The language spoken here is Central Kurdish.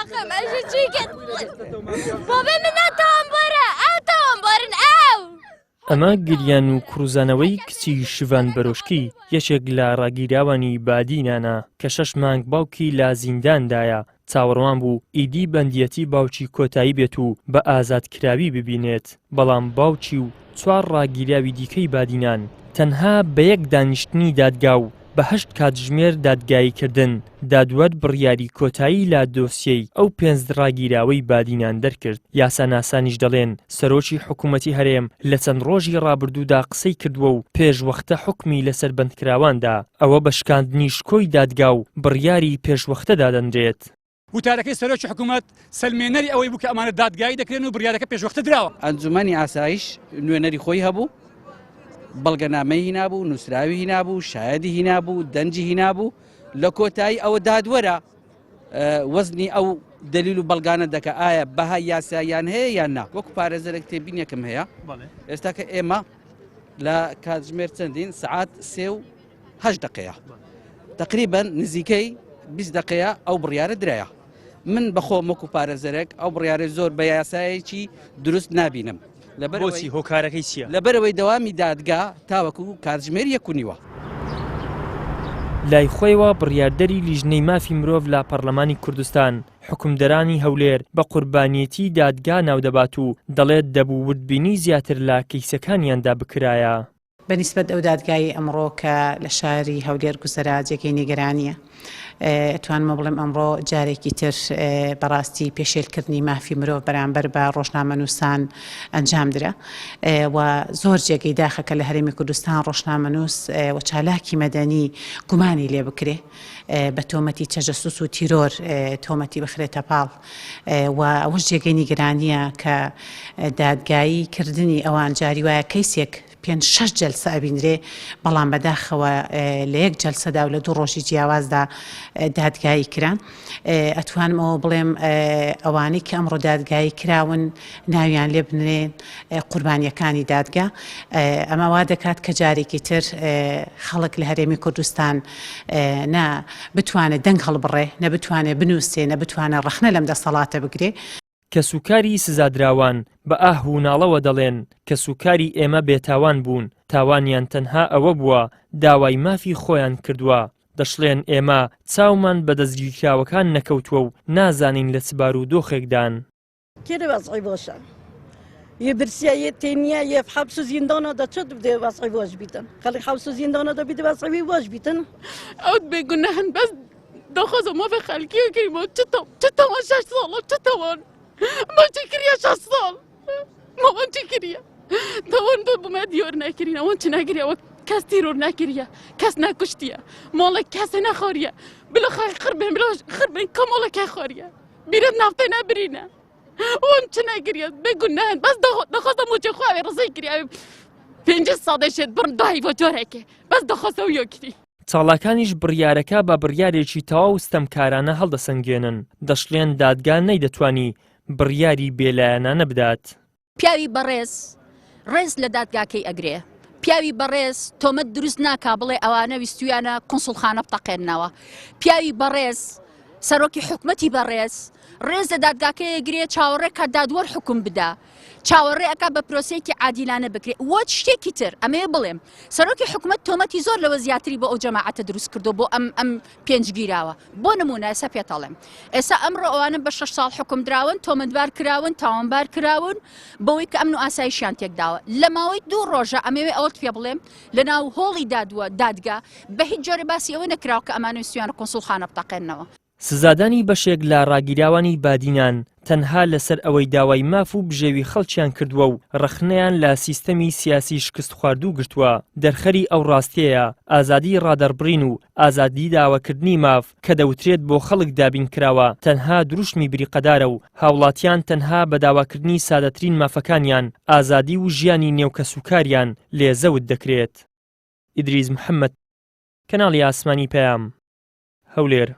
ناخم اجي چیکت بابا من اتوانباره او توانبارن او ئەمە گریان و کروزانەوەی کچی شڤان بەرۆشکی یەکێک لە ڕاگیراوانی بادینانە کە 6 مانگ باوکی لە زینداندایە چاوەڕوان بوو ئیدی بەندیەتی باوکی کۆتایی بێت و بە ئازادکراوی ببینێت بەڵام باوکی و 4 ڕاگیراوی دیکەی بادینان تەنها بە یەک دانیشتنی دادگا و بە 8 کاتژمێر دادگاییکردن دادوەر بڕیاری کۆتایی لە دۆسیەی ئەو 5 ڕاگیراوەی بادینان دەرکرد. یاساناسانیش دەڵێن سەرۆکی حکوومەتی هەرێم لە چەند ڕۆژی ڕابردوودا قسەی کردووە و پێشوەختە حکمی لەسەر بەندکراواندا ئەوە بە شکاندنی شکۆی دادگا و بڕیاری پێشوەختەدا دەنرێت. وتارەکەی سەرۆکی حکوومەت سلمێنەری ئەوەی بوو کە ئەمانە دادگایی دەکرێن و بڕیارەکە پێشوەختە دراوە. ئەنجومەنی ئاسایش نوێنەری خۆی هەبوو، بەڵگەنامەی هینابوو، نووسراوی هینابوو، شایەدی هینابوو، دەنجی هینابوو. لە کۆتایی ئەوە دادوەرە وەزنی ئەو دلیل و بەڵگانە دەکە ئایا بەهای یاساییان هەیە یان نا. وەکو پارێزەرێک تێبین یەکەم هەیە ئێستا کە ئێمە لە کاتژمێر چەندین سعات 3:08 تقریبا نزیکەی 20 دقەیە ئەو بڕیارە درایە. من بەخۆم وەکو پارێزەرێک ئەو بڕیارە زۆر بە یاسایەکی دروست نابینم. بۆچی هۆکارەکەی چییە؟ لەبەرەوەی دەوامی دادگا تاوەکو کاتژمێر 1:09. لای خۆیەوە بڕیاردەری لیژنەی مافی مرۆڤ لە پەرلەمانی کوردستان حکومدەرانی هەولێر بە قوربانیەتی دادگا ناودەبات و دەڵێت دەبوو وردبینی زیاتر لە کەیسەکانیاندا بکرایە. بەنسبەت ئەو دادگای ئەمڕۆ کە لە شاری هەولێر گوزەرا جێگەی نیگەرانیە ئەتوانمە بڵێم ئەمڕۆ جارێکی تر بەڕاستی پێشێلکردنی مافی مرۆڤ بەرامبەر بە ڕۆژنامەنووسان ئەنجام درا و زۆر جێگەی داخەکە لە هەرێمی کوردستان ڕۆژنامەنووس و چالاکی مەدەنی گومانی لێ بکرێ بە تۆمەتی تەجەسوس و تیرۆر تۆمەتی بخرێتە پاڵ و ئەوەش جێگەی نیگەرانیە کە دادگایی کردنی ئەوان جاری وایە کەیسێک 5-6 جەلسە ئەبینرێ بەڵام بەداخەوە لە 1 جەلسەدا و لە 2 ڕۆژی جیاوازدا دادگایی کران. ئەتوانم ئەوە بڵێم ئەوانەی کە ئەمڕۆ دادگایی کراون ناویان لێ بنرێن قوربانیەکانی دادگا. ئەمە وا دەکات کە جارێکی تر خەڵک لە هەرێمی کوردستان نا بتوانێت دەنگ هەڵبڕێ نەبتوانێت بنووسێ نەبتوانێت ڕەخنە لەم دەسەڵاتە بگرێ. کەسوکاری سزادراوان بە ئاه و ناڵەوە دەڵێن کەسوکاری ئێمە بێتاوان بوون تاوانیان تەنها ئەوە بووە داوای مافی خۆیان کردووە دەشڵێن ئێمە چاومان بە دەستگیرکراوەکان نەکەوتووە و نازانین لە چبار و دۆخێکدان. كده وضعي باشا يبرسيا تانية يف حبس زندانة دا شد بده وضعي واش بيتن خلي حبس زندانة دا بده وضعي واش بيتن أود بيقولن بس دخلوا ما في خلقي كيما تتو ما شاش صالة تتو ما تكريا شاش صال ما تكريا توان بابو ما ديور ناكرينا وانت ناكريا وكاس تيرور ناكريا كاس ناكشتيا مالك كاس ناخوريا بلا خربين بلا خربين كمالك خوريا بيرد نافطنا برينا وانت ناكريا بيقولن بس دخلوا موجي خوي رزي كريا پێنج ساڵێشێت بڕن داهی بۆ جۆرێکێ بەس دەخۆسەوە یۆکری. چاڵاکانیش بڕیارەکە بە بڕیارێکی تەواو ستەمکارانە هەڵدەسەنگێنن دەشڵێن دادگا نەیدەتوانی بڕیاری بێلایەنانە بدات. پیاوی بەڕێز ڕێز لە دادگاکەی ئەگرێ پیاوی بەڕێز تۆمەت دروست ناکا بڵێ ئەوانە ویستویانە کۆنسوڵخانە بتەقێننەوە پیاوی بەڕێز سەرۆکی حکومەتی بەڕێز ڕێز لە دادگاکەی ئەگرێ چاوەڕێکە دادوەر حکم بدا چاوەڕێەکە بە پرۆسەیەکی عادیلانە بکرێت وە شتێکی تر ئەمەیە بڵێم سەرۆکی حکومەت تۆمەتی زۆر لەوە زیاتری بۆ ئەو جەماعەتە دروست کردو بۆ ئەم پێنجگیراوە بۆ نمونە ئێستا پێتەڵێم ئێستا ئەمڕۆ ئەوانە بە 6 ساڵ حکم دراون تۆمەتبار کراون تاوانبار کراون بەوەی کە ئەمن و ئاسایشیان تێکداوە لە ماوەی 2 ڕۆژە ئەمەوێ ئەوەت پێ بڵێم لە ناو هۆڵی دادگا بە هیچ جۆرە باسی ئەوە نەکراوە کە ئەمانە ویستویانە کۆنسوڵخانە بتەقێننەوە. سزادانی بەشێک لە ڕاگیراوانی بادینان تەنها لەسەر ئەوەی داوای ماف و بژێوی خەڵکیان کردووە و ڕەخنەیان لە سیستەمی سیاسی شکست خواردوو گرتووە دەرخەری ئەو ڕاستیەیە ئازادی ڕادەربڕین و ئازادی داواکردنی ماف کە دەوترێت بۆ خەڵک دابین کراوە تەنها دروشمی بریقەدارە و هاوڵاتیان تەنها بە داواکردنی سادەترین مافەکانیان ئازادی و ژیانی نێوکەسوکاریان لێزەوت دەکرێت. ئیدریس محەممەد کەناڵی ئاسمانی پەیام هەولێر.